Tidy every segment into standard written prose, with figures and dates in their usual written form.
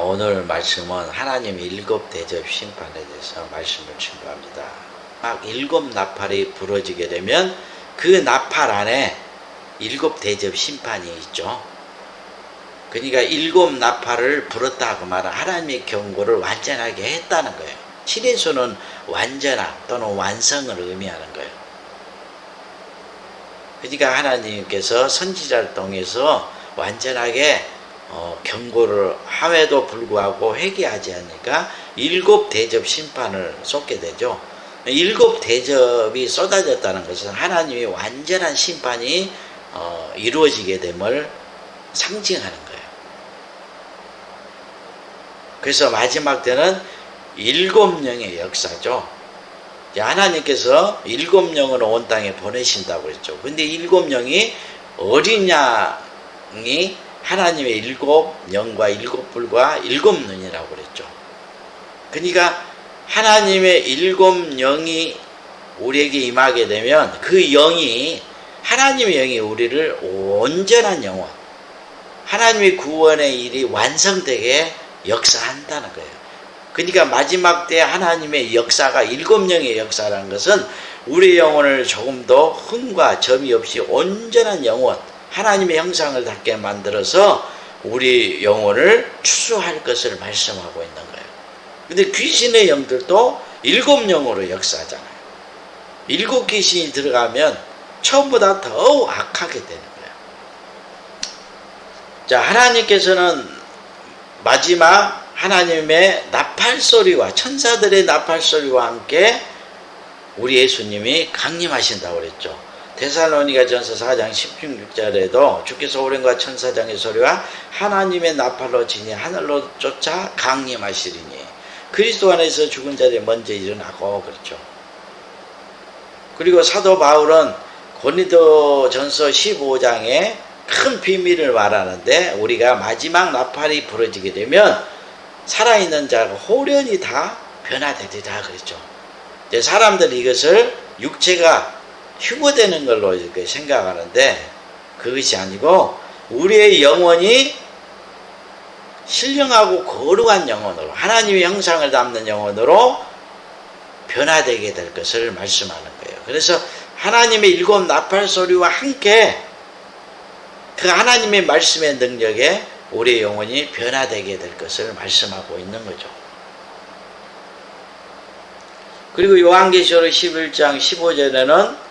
오늘 말씀은 하나님의 일곱 대접 심판에 대해서 말씀을 증거합니다. 막 일곱 나팔이 부러지게 되면 그 나팔 안에 일곱 대접 심판이 있죠. 그러니까 일곱 나팔을 불었다 그 말은 하나님의 경고를 완전하게 했다는 거예요. 7인수는 완전함 또는 완성을 의미하는 거예요. 그러니까 하나님께서 선지자를 통해서 완전하게 경고를 함에도 불구하고 회개하지 않으니까 일곱 대접 심판을 쏟게 되죠. 일곱 대접이 쏟아졌다는 것은 하나님의 완전한 심판이 이루어지게 됨을 상징하는 거예요. 그래서 마지막 때는 일곱 영의 역사죠. 하나님께서 일곱 영을 온 땅에 보내신다고 했죠. 근데 일곱 영이 어린 양이 하나님의 일곱 영과 일곱 불과 일곱 눈이라고 그랬죠. 그러니까 하나님의 일곱 영이 우리에게 임하게 되면 그 영이 하나님의 영이 우리를 온전한 영혼, 하나님의 구원의 일이 완성되게 역사한다는 거예요. 그러니까 마지막 때 하나님의 역사가 일곱 영의 역사라는 것은 우리의 영혼을 조금 더 흠과 점이 없이 온전한 영혼, 하나님의 형상을 닿게 만들어서 우리 영혼을 추수할 것을 말씀하고 있는 거예요. 근데 귀신의 영들도 일곱 영으로 역사하잖아요. 일곱 귀신이 들어가면 처음보다 더욱 악하게 되는 거예요. 자, 하나님께서는 마지막 하나님의 나팔소리와 천사들의 나팔소리와 함께 우리 예수님이 강림하신다고 그랬죠. 데살로니가전서 4장 16절에도 주께서 오랜과 천사장의 소리와 하나님의 나팔로 지니 하늘로 쫓아 강림하시리니 그리스도 안에서 죽은 자들이 먼저 일어나고 그렇죠. 그리고 사도 바울은 고린도전서 15장에 큰 비밀을 말하는데 우리가 마지막 나팔이 부러지게 되면 살아있는 자가 홀연히 다 변화되리라 그랬죠. 사람들이 이것을 육체가 휴거되는 걸로 이렇게 생각하는데 그것이 아니고 우리의 영혼이 신령하고 거룩한 영혼으로 하나님의 형상을 담는 영혼으로 변화되게 될 것을 말씀하는 거예요. 그래서 하나님의 일곱 나팔 소리와 함께 그 하나님의 말씀의 능력에 우리의 영혼이 변화되게 될 것을 말씀하고 있는 거죠. 그리고 요한계시록 11장 15절에는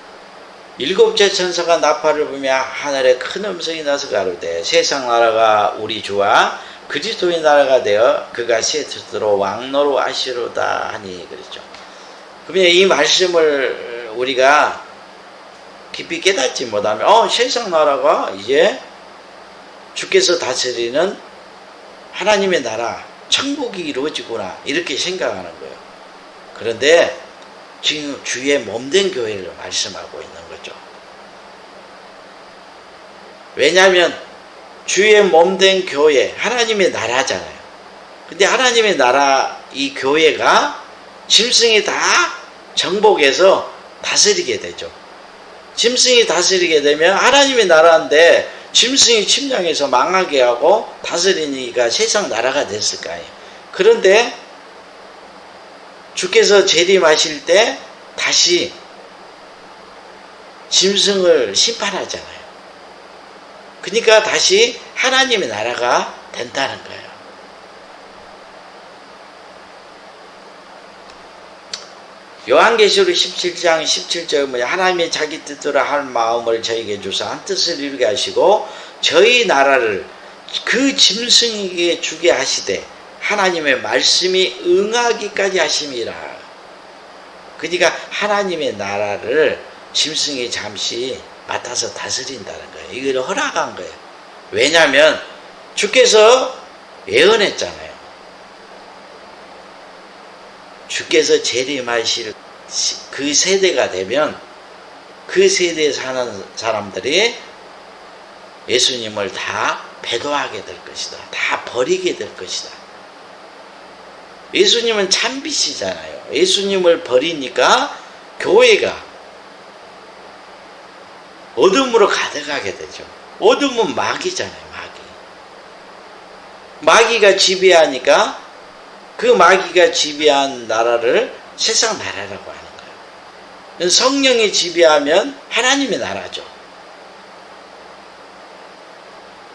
일곱째 천사가 나팔을 불며 하늘에 큰 음성이 나서 가로되 세상 나라가 우리 주와 그리스도의 나라가 되어 그가 새 뜻으로 왕노로 하시로다 하니 그랬죠. 그러면 이 말씀을 우리가 깊이 깨닫지 못하면 세상 나라가 이제 주께서 다스리는 하나님의 나라 천국이 이루어지구나 이렇게 생각하는 거예요. 그런데 지금 주의 몸된 교회를 말씀하고 있는 거죠. 왜냐하면 주의 몸된 교회 하나님의 나라잖아요. 근데 하나님의 나라 이 교회가 짐승이 다 정복해서 다스리게 되죠. 짐승이 다스리게 되면 하나님의 나라인데 짐승이 침략해서 망하게 하고 다스리니까 세상 나라가 됐을 거 아니에요. 그런데 주께서 재림하실 때 다시 짐승을 심판하잖아요. 그러니까 다시 하나님의 나라가 된다는 거예요. 요한계시록 17장 17절에 뭐냐 하나님의 자기 뜻대로 할 마음을 저에게 주사 한 뜻을 이루게 하시고 저희 나라를 그 짐승에게 주게 하시되 하나님의 말씀이 응하기까지 하심이라. 그러니까 하나님의 나라를 짐승이 잠시 맡아서 다스린다는 거예요. 이걸 허락한 거예요. 왜냐하면 주께서 예언했잖아요. 주께서 재림하실 그 세대가 되면 그 세대에 사는 사람들이 예수님을 다 배도하게 될 것이다. 다 버리게 될 것이다. 예수님은 참빛이잖아요. 예수님을 버리니까 교회가 어둠으로 가득하게 되죠. 어둠은 마귀잖아요. 마귀가 지배하니까 그 마귀가 지배한 나라를 세상 나라라고 하는 거예요. 성령이 지배하면 하나님의 나라죠.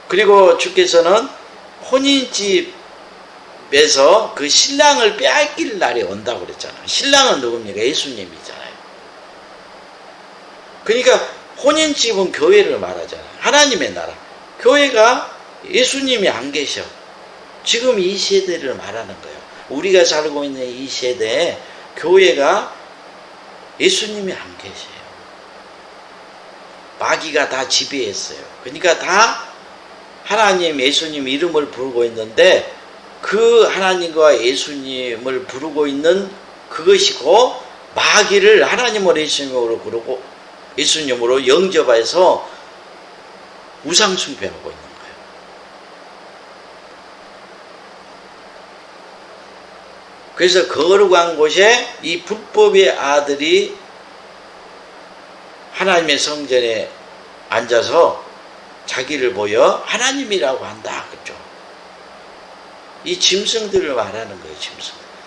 그리고 주께서는 혼인집에서 그 신랑을 빼앗길 날이 온다고 그랬잖아요. 신랑은 누굽니까? 예수님이잖아요. 그러니까 혼인집은 교회를 말하잖아요. 하나님의 나라. 교회가 예수님이 안 계셔. 지금 이 세대를 말하는 거예요. 우리가 살고 있는 이 세대에 교회가 예수님이 안 계세요. 마귀가 다 지배했어요. 그러니까 다 하나님, 예수님 이름을 부르고 있는데 그 하나님과 예수님을 부르고 있는 그것이고 마귀를 하나님을 예수님으로 부르고 예수님으로 영접해서 우상 숭배하고 있는 거예요. 그래서 거룩한 곳에 이 불법의 아들이 하나님의 성전에 앉아서 자기를 보여 하나님이라고 한다. 그죠? 이 짐승들을 말하는 거예요.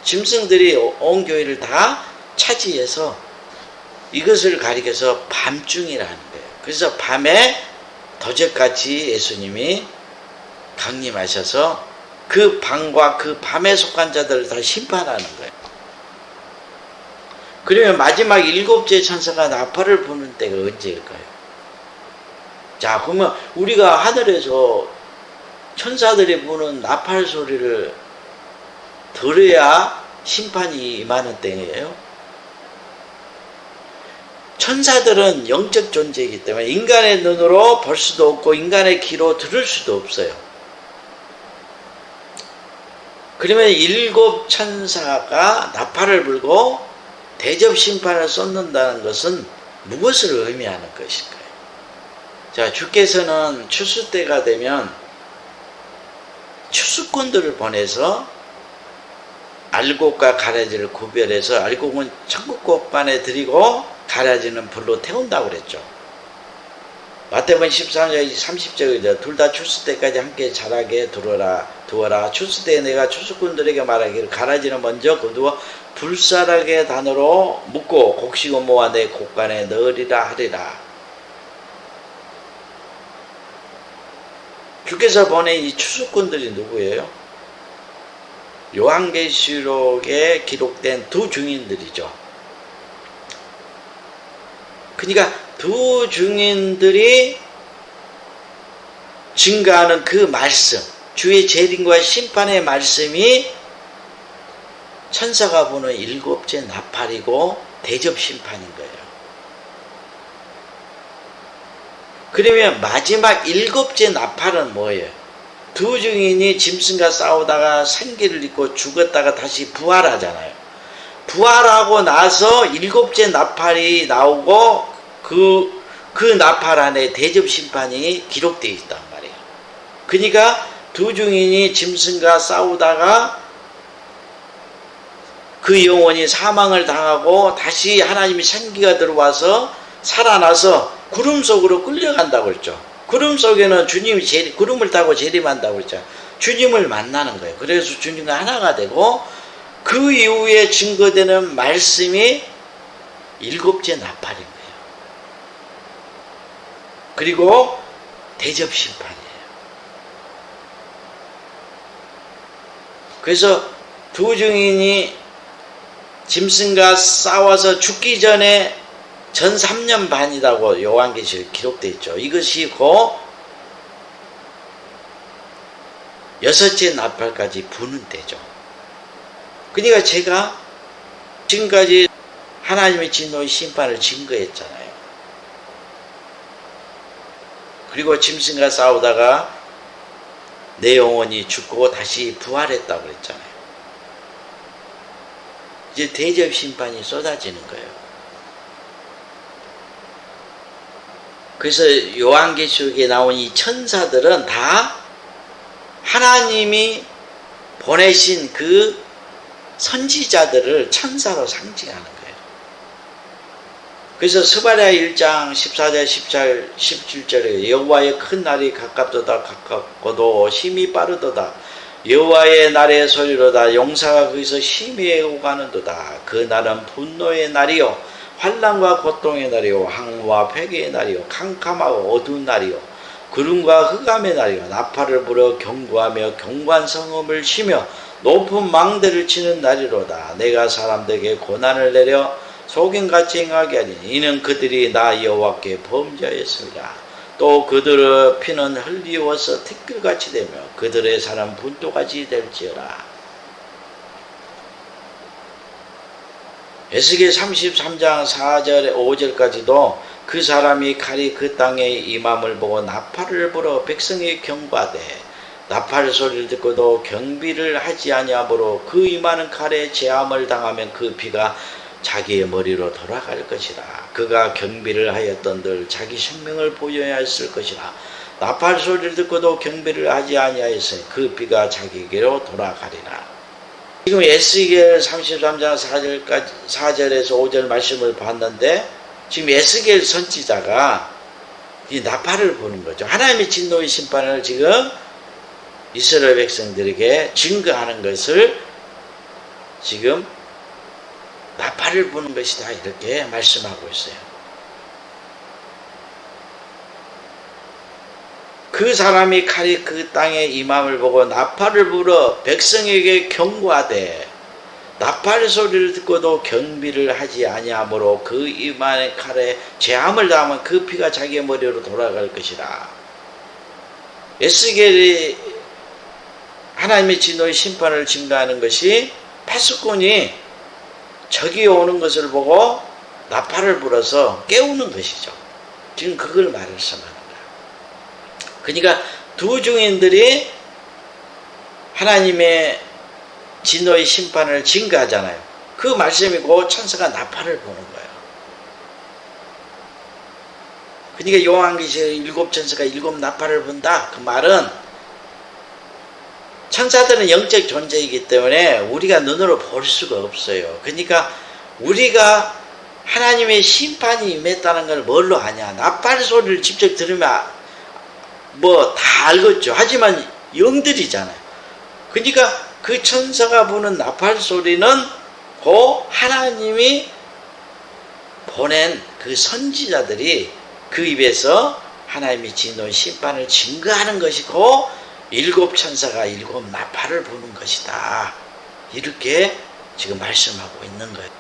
짐승들이 온 교회를 다 차지해서 이것을 가리켜서 밤중이라는 거예요. 그래서 밤에 도적같이 예수님이 강림하셔서 그 밤과 그 밤에 속한 자들을 다 심판하는 거예요. 그러면 마지막 일곱째 천사가 나팔을 부는 때가 언제일까요? 자, 그러면 우리가 하늘에서 천사들이 부는 나팔 소리를 들어야 심판이 임하는 때예요. 천사들은 영적 존재이기 때문에 인간의 눈으로 볼 수도 없고 인간의 귀로 들을 수도 없어요. 그러면 일곱 천사가 나팔을 불고 대접 심판을 쏟는다는 것은 무엇을 의미하는 것일까요? 자, 주께서는 추수 때가 되면 추수꾼들을 보내서 알곡과 가라지를 구별해서 알곡은 천국 곳간에 드리고 가라지는 불로 태운다고 그랬죠. 마태복음 13장 30절에 둘 다 추수 때까지 함께 자라게 두어라. 추수 때에 내가 추수꾼들에게 말하기를 가라지는 먼저 거두어 불사락의 단으로 묶고 곡식을 모아 내 곳간에 넣으리라 하리라. 주께서 보낸 이 추수꾼들이 누구예요? 요한계시록에 기록된 두 증인들이죠. 그러니까 두 증인들이 증가하는 그 말씀, 주의 재림과 심판의 말씀이 천사가 보는 일곱째 나팔이고 대접 심판인 거예요. 그러면 마지막 일곱째 나팔은 뭐예요? 두 증인이 짐승과 싸우다가 생기를 잃고 죽었다가 다시 부활하잖아요. 부활하고 나서 일곱째 나팔이 나오고 그 나팔 안에 대접 심판이 기록되어 있단 말이에요. 그러니까 두 증인이 짐승과 싸우다가 그 영혼이 사망을 당하고 다시 하나님의 생기가 들어와서 살아나서 구름 속으로 끌려간다고 했죠. 구름 속에는 주님이 구름을 타고 재림한다고 했죠. 주님을 만나는 거예요. 그래서 주님과 하나가 되고 그 이후에 증거되는 말씀이 일곱째 나팔인 거예요. 그리고 대접 심판이에요. 그래서 두 증인이 짐승과 싸워서 죽기 전에 전 3년 반이라고 요한계시록에 기록되어 있죠. 이것이 곧 여섯째 나팔까지 부는 때죠. 그러니까 제가 지금까지 하나님의 진노의 심판을 증거했잖아요. 그리고 짐승과 싸우다가 내 영혼이 죽고 다시 부활했다고 그랬잖아요. 이제 대접 심판이 쏟아지는 거예요. 그래서 요한계시록에 나온 이 천사들은 다 하나님이 보내신 그 선지자들을 천사로 상징하는 거예요. 그래서 스바랴 1장 14절 17절에 여호와의 큰 날이 가깝도다 가깝고도 힘이 빠르도다 여호와의 날의 소리로다. 용사가 거기서 심히 오가는도다. 그 날은 분노의 날이요 환난과 고통의 날이요 항우와 회개의 날이요 캄캄하고 어두운 날이요 구름과 흑암의 날이요 나팔을 불어 경고하며 경관 성음을 치며 높은 망대를 치는 날이로다. 내가 사람들에게 고난을 내려 속임같이 행하게 하리니 이는 그들이 나 여호와께 범죄하였습니다. 또 그들의 피는 흘리워서 티끌같이 되며 그들의 사람 분토같이 될지어라. 에스겔 33장 4절 5절까지도 그 사람이 칼이 그 땅에 임함을 보고 나팔을 불어 백성에게 경고하되 나팔 소리를 듣고도 경비를 하지 아니하므로 그 임하는 칼에 제함을 당하면 그 피가 자기의 머리로 돌아갈 것이라. 그가 경비를 하였던들 자기 생명을 보여야 했을 것이라. 나팔 소리를 듣고도 경비를 하지 아니하였으니 그 피가 자기에게로 돌아가리라. 지금 에스겔 33장 4절에서 5절 말씀을 봤는데 지금 에스겔 선지자가 이 나팔을 부는 거죠. 하나님의 진노의 심판을 지금 이스라엘 백성들에게 증거하는 것을 지금 나팔을 부는 것이다 이렇게 말씀하고 있어요. 그 사람이 칼이 그 땅에 임함을 보고 나팔을 불어 백성에게 경고하되 나팔 소리를 듣고도 경비를 하지 아니하므로 그 임함의 칼에 제함을 당하면 그 피가 자기의 머리로 돌아갈 것이라. 에스겔이 하나님의 진노의 심판을 증거하는 것이 파수꾼이 적이 오는 것을 보고 나팔을 불어서 깨우는 것이죠. 지금 그걸 말씀하는 거예요. 그러니까 두 증인들이 하나님의 진노의 심판을 증거하잖아요. 그 말씀이고 천사가 나팔을 부는 거예요. 그러니까 요한계시록 7천사가 7 나팔을 분다. 그 말은 천사들은 영적 존재이기 때문에 우리가 눈으로 볼 수가 없어요. 그러니까 우리가 하나님의 심판이 임했다는 걸 뭘로 아냐? 나팔 소리를 직접 들으면 뭐 다 알겠죠. 하지만 영들이잖아요. 그러니까 그 천사가 부는 나팔 소리는 그 하나님이 보낸 그 선지자들이 그 입에서 하나님의 진노의 심판을 증거하는 것이고 7 천사가 7 나팔을 부는 것이다. 이렇게 지금 말씀하고 있는 거예요.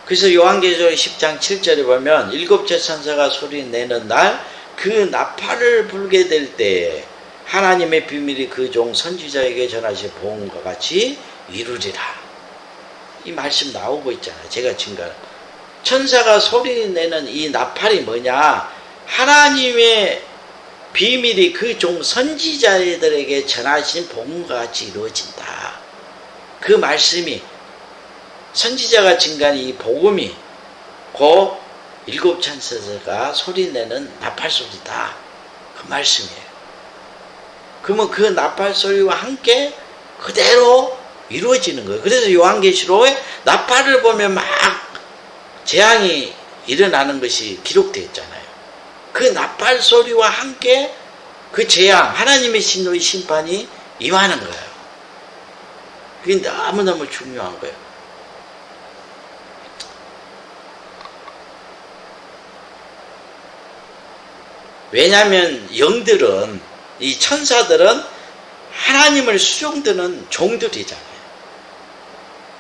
그래서 요한계시록 10장 7절에 보면 7째 천사가 소리 내는 날 그 나팔을 불게 될 때에 하나님의 비밀이 그 종 선지자에게 전하신 보험과 같이 이루리라. 이 말씀 나오고 있잖아요. 제가 증거하는 천사가 소리 내는 이 나팔이 뭐냐? 하나님의 비밀이 그 종 선지자들에게 전하신 복음과 같이 이루어진다. 그 말씀이 선지자가 증거한 이 복음이 그 7 천사가 소리내는 나팔 소리다. 그 말씀이에요. 그러면 그 나팔 소리와 함께 그대로 이루어지는 거예요. 그래서 요한계시록에 나팔을 보면 막 재앙이 일어나는 것이 기록되어 있잖아요. 그 나팔 소리와 함께 그 재앙, 하나님의 진노의 심판이 임하는 거예요. 그게 너무너무 중요한 거예요. 왜냐하면 영들은, 이 천사들은 하나님을 수종드는 종들이잖아요.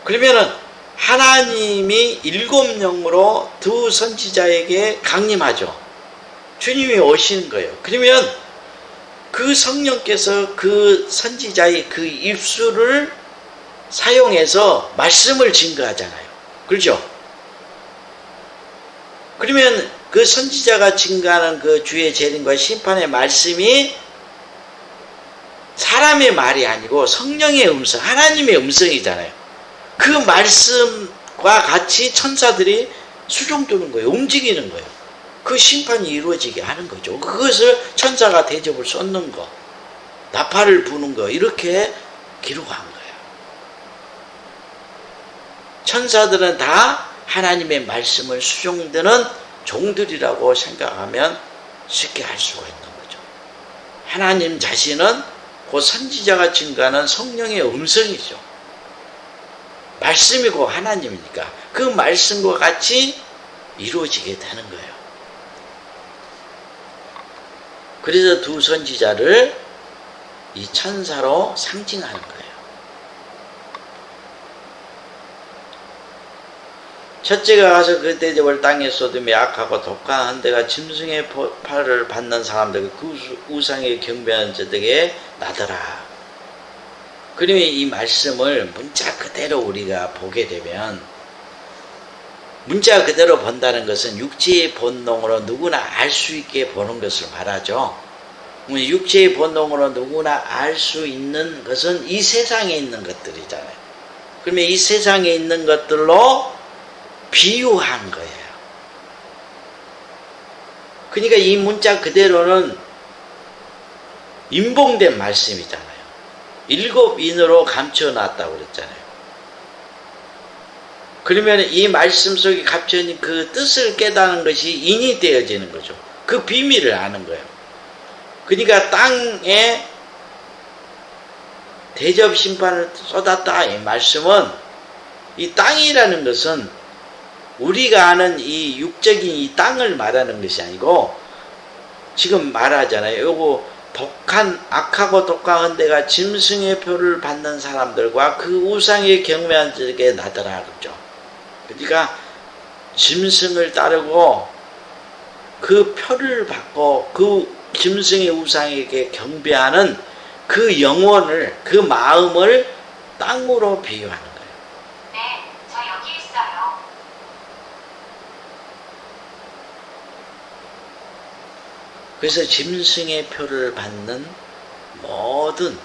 그러면은 하나님이 7 영으로 두 선지자에게 강림하죠. 주님이 오시는 거예요. 그러면 그 성령께서 그 선지자의 그 입술을 사용해서 말씀을 증거하잖아요. 그렇죠? 그러면 그 선지자가 증거하는 그 주의 재림과 심판의 말씀이 사람의 말이 아니고 성령의 음성, 하나님의 음성이잖아요. 그 말씀과 같이 천사들이 수종두는 거예요. 움직이는 거예요. 그 심판이 이루어지게 하는 거죠. 그것을 천사가 대접을 쏟는 거, 나팔을 부는 거, 이렇게 기록한 거예요. 천사들은 다 하나님의 말씀을 수종드는 종들이라고 생각하면 쉽게 할 수가 있는 거죠. 하나님 자신은 그 선지자가 증거하는 성령의 음성이죠. 말씀이고 하나님이니까 그 말씀과 같이 이루어지게 되는 거예요. 그래서 두 선지자를 이 천사로 상징하는 거예요. 첫째가 가서 그때 올 땅에 쏟음이 악하고 독한 한데가 짐승의 팔을 받는 사람들, 그 우상에 경배하는 자들에게 나더라. 그러면 이 말씀을 문자 그대로 우리가 보게 되면, 문자 그대로 본다는 것은 육체의 본능으로 누구나 알 수 있게 보는 것을 말하죠. 육체의 본능으로 누구나 알 수 있는 것은 이 세상에 있는 것들이잖아요. 그러면 이 세상에 있는 것들로 비유한 거예요. 그러니까 이 문자 그대로는 인봉된 말씀이잖아요. 7인으로 감춰놨다고 그랬잖아요. 그러면 이 말씀 속에 감춰있는 그 뜻을 깨닫는 것이 인이 되어지는 거죠. 그 비밀을 아는 거예요. 그러니까 땅에 대접 심판을 쏟았다. 이 말씀은, 이 땅이라는 것은 우리가 아는 이 육적인 이 땅을 말하는 것이 아니고, 지금 말하잖아요. 요거 악하고 독한 데가 짐승의 표를 받는 사람들과 그 우상에 경배한 자에게 나더라 그러죠. 그러니까 짐승을 따르고 그 표를 받고 그 짐승의 우상에게 경배하는 그 영혼을, 그 마음을 땅으로 비유하는 거예요. 네, 저 여기 있어요. 그래서 짐승의 표를 받는 모든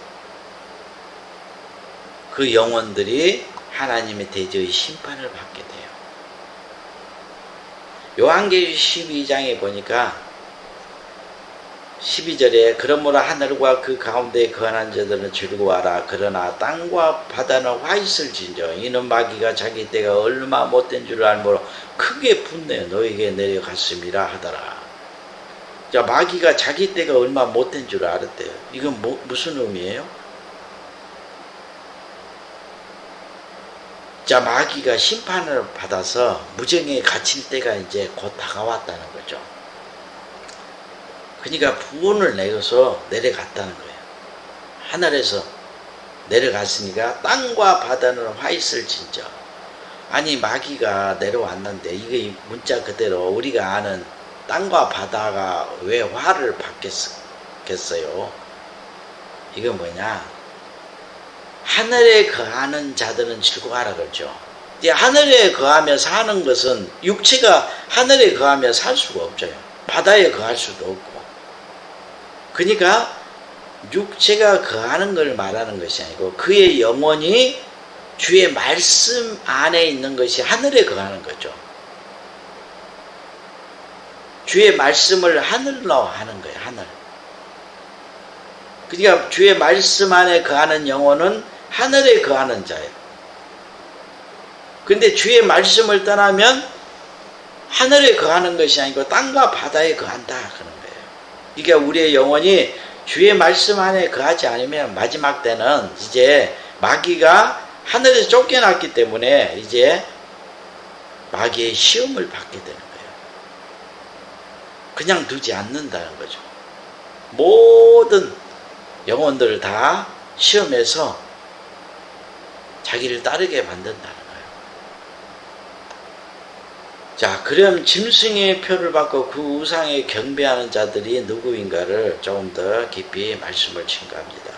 그 영혼들이 하나님의 대저의 심판을 받게 돼요. 요한계시록 12장에 보니까 12절에 그러므로 하늘과 그 가운데에 거하는 자들은 즐거워하라. 그러나 땅과 바다는 화 있을진저 이는 마귀가 자기 때가 얼마 못된 줄 알므로 크게 분내어 너에게 내려갔음이라 하더라. 자, 마귀가 자기 때가 얼마 못된 줄 알았대요. 이건 무슨 의미예요? 자, 마귀가 심판을 받아서 무정에 갇힐 때가 이제 곧 다가왔다는 거죠. 그러니까 부원을 내어서 내려갔다는 거예요. 하늘에서 내려갔으니까 땅과 바다는 화 있을진저. 아니, 마귀가 내려왔는데 이게 문자 그대로 우리가 아는 땅과 바다가 왜 화를 받겠어요? 이건 뭐냐? 하늘에 거하는 자들은 즐거워하라 그러죠. 하늘에 거하며 사는 것은 육체가 하늘에 거하며 살 수가 없죠. 바다에 거할 수도 없고. 그러니까 육체가 거하는 걸 말하는 것이 아니고 그의 영혼이 주의 말씀 안에 있는 것이 하늘에 거하는 거죠. 주의 말씀을 하늘로 하는 거예요. 하늘. 그러니까 주의 말씀 안에 거하는 영혼은 하늘에 거하는 자예요. 근데 주의 말씀을 떠나면 하늘에 거하는 것이 아니고 땅과 바다에 거한다 그런 거예요. 그러니까 우리의 영혼이 주의 말씀 안에 거하지 않으면 마지막 때는 이제 마귀가 하늘에서 쫓겨났기 때문에 이제 마귀의 시험을 받게 되는 거예요. 그냥 두지 않는다는 거죠. 모든 영혼들을 다 시험해서 자기를 따르게 만든다는 거예요. 자, 그럼 짐승의 표를 받고 그 우상에 경배하는 자들이 누구인가를 조금 더 깊이 말씀을 증거합니다.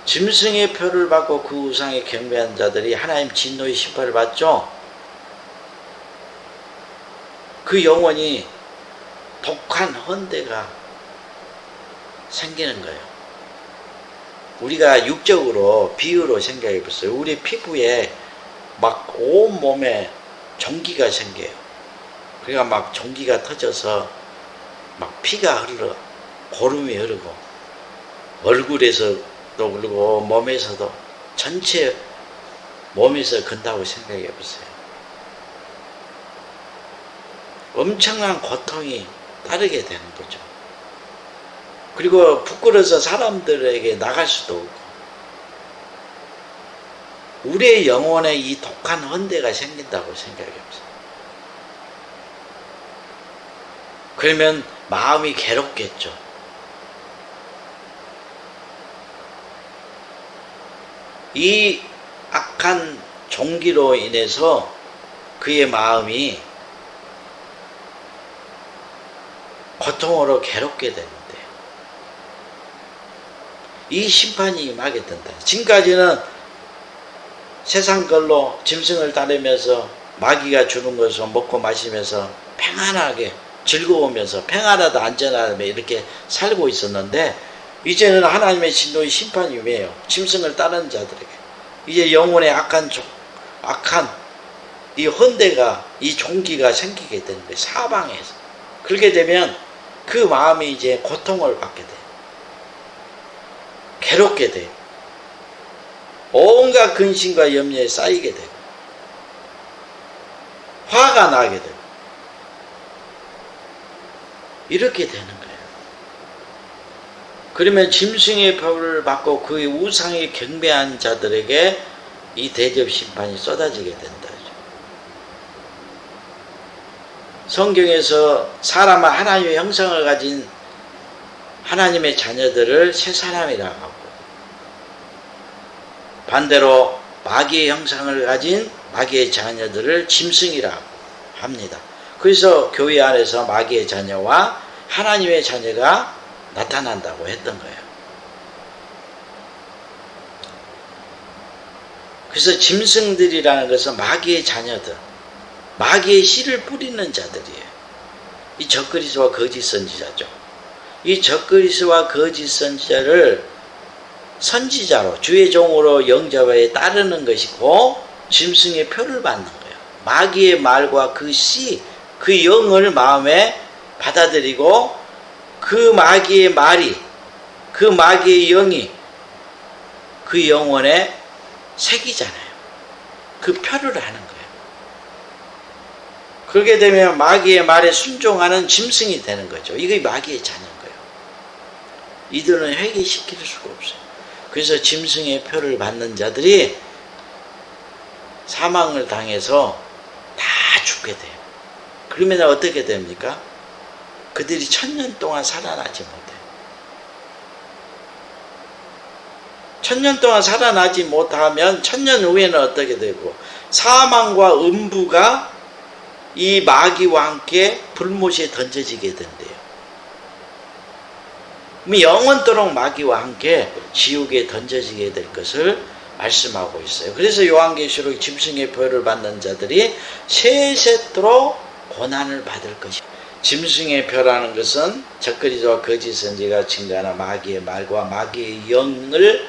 짐승의 표를 받고 그 우상에 경배하는 자들이 하나님 진노의 심판을 받죠. 그 영혼이 독한 헌대가 생기는 거예요. 우리가 육적으로 비유로 생각해 보세요. 우리 피부에 막 온 몸에 종기가 생겨요. 그러니까 막 종기가 터져서 막 피가 흘러, 고름이 흐르고, 얼굴에서도 흐르고, 몸에서도, 전체 몸에서 건다고 생각해 보세요. 엄청난 고통이 따르게 되는 거죠. 그리고 부끄러워서 사람들에게 나갈 수도 없고, 우리의 영혼에 이 독한 헌대가 생긴다고 생각이 없어요. 그러면 마음이 괴롭겠죠. 이 악한 종기로 인해서 그의 마음이 고통으로 괴롭게 되는데, 이 심판이 임하게 된다. 지금까지는 세상 걸로 짐승을 따르면서 마귀가 주는 것을 먹고 마시면서 평안하게 즐거우면서 평안하다 안전하다 이렇게 살고 있었는데, 이제는 하나님의 진노의 심판이 임해요. 짐승을 따르는 자들에게. 이제 영혼의 악한 이 헌대가, 이 종기가 생기게 되는 거예요. 사방에서. 그렇게 되면 그 마음이 이제 고통을 받게 돼요. 괴롭게 돼요. 온갖 근심과 염려에 쌓이게 되고, 화가 나게 되고, 이렇게 되는 거예요. 그러면 짐승의 표를 받고 그의 우상에 경배한 자들에게 이 대접 심판이 쏟아지게 된다. 성경에서 사람은 하나님의 형상을 가진 하나님의 자녀들을 새 사람이라고 하고, 반대로 마귀의 형상을 가진 마귀의 자녀들을 짐승이라고 합니다. 그래서 교회 안에서 마귀의 자녀와 하나님의 자녀가 나타난다고 했던 거예요. 그래서 짐승들이라는 것은 마귀의 자녀들, 마귀의 씨를 뿌리는 자들이에요. 이 적그리스와 거짓 선지자죠. 이 적그리스와 거짓 선지자를 선지자로 주의 종으로 영접하여 따르는 것이고, 짐승의 표를 받는 거예요. 마귀의 말과 그 씨, 그 영을 마음에 받아들이고, 그 마귀의 말이, 그 마귀의 영이 그 영혼에 새기잖아요. 그 표를 하는 거예요. 그렇게 되면 마귀의 말에 순종하는 짐승이 되는 거죠. 이게 마귀의 자녀인 거예요. 이들은 회개시킬 수가 없어요. 그래서 짐승의 표를 받는 자들이 사망을 당해서 다 죽게 돼요. 그러면 어떻게 됩니까? 그들이 1000년 동안 살아나지 못해요. 1000년 동안 살아나지 못하면 1000년 후에는 어떻게 되고, 사망과 음부가 이 마귀와 함께 불못에 던져지게 된대요. 영원토록 마귀와 함께 지옥에 던져지게 될 것을 말씀하고 있어요. 그래서 요한계시록 짐승의 표를 받는 자들이 세세토록 고난을 받을 것이다. 짐승의 표라는 것은 적그리스도와 거짓 선지자가 증거하는 마귀의 말과 마귀의 영을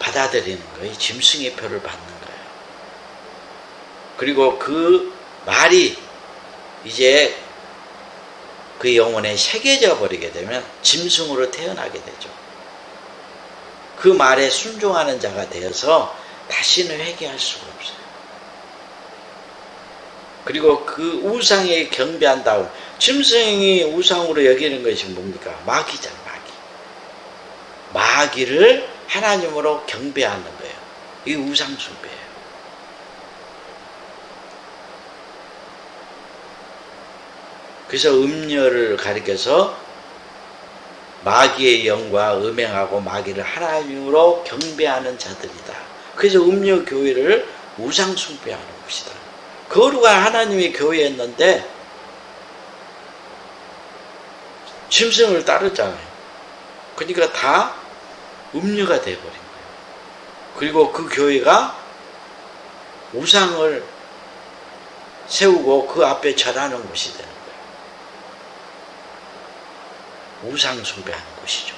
받아들이는 거예요. 짐승의 표를 받는 거예요. 그리고 그 말이 이제 그 영혼에 새겨져 버리게 되면 짐승으로 태어나게 되죠. 그 말에 순종하는 자가 되어서 다시는 회개할 수가 없어요. 그리고 그 우상에 경배한다고, 짐승이 우상으로 여기는 것이 뭡니까? 마귀잖아, 마귀. 마귀를 하나님으로 경배하는 거예요. 이게 우상 숭배예요. 그래서 음녀를 가리켜서 마귀의 영과 음행하고 마귀를 하나님으로 경배하는 자들이다. 그래서 음녀 교회를 우상 숭배하는 것이다. 거룩한 하나님의 교회였는데 짐승을 따르잖아요. 그러니까 다 음녀가 되어버린 거예요. 그리고 그 교회가 우상을 세우고 그 앞에 절하는 곳이 되는 거예요. 우상 숭배하는 곳이죠.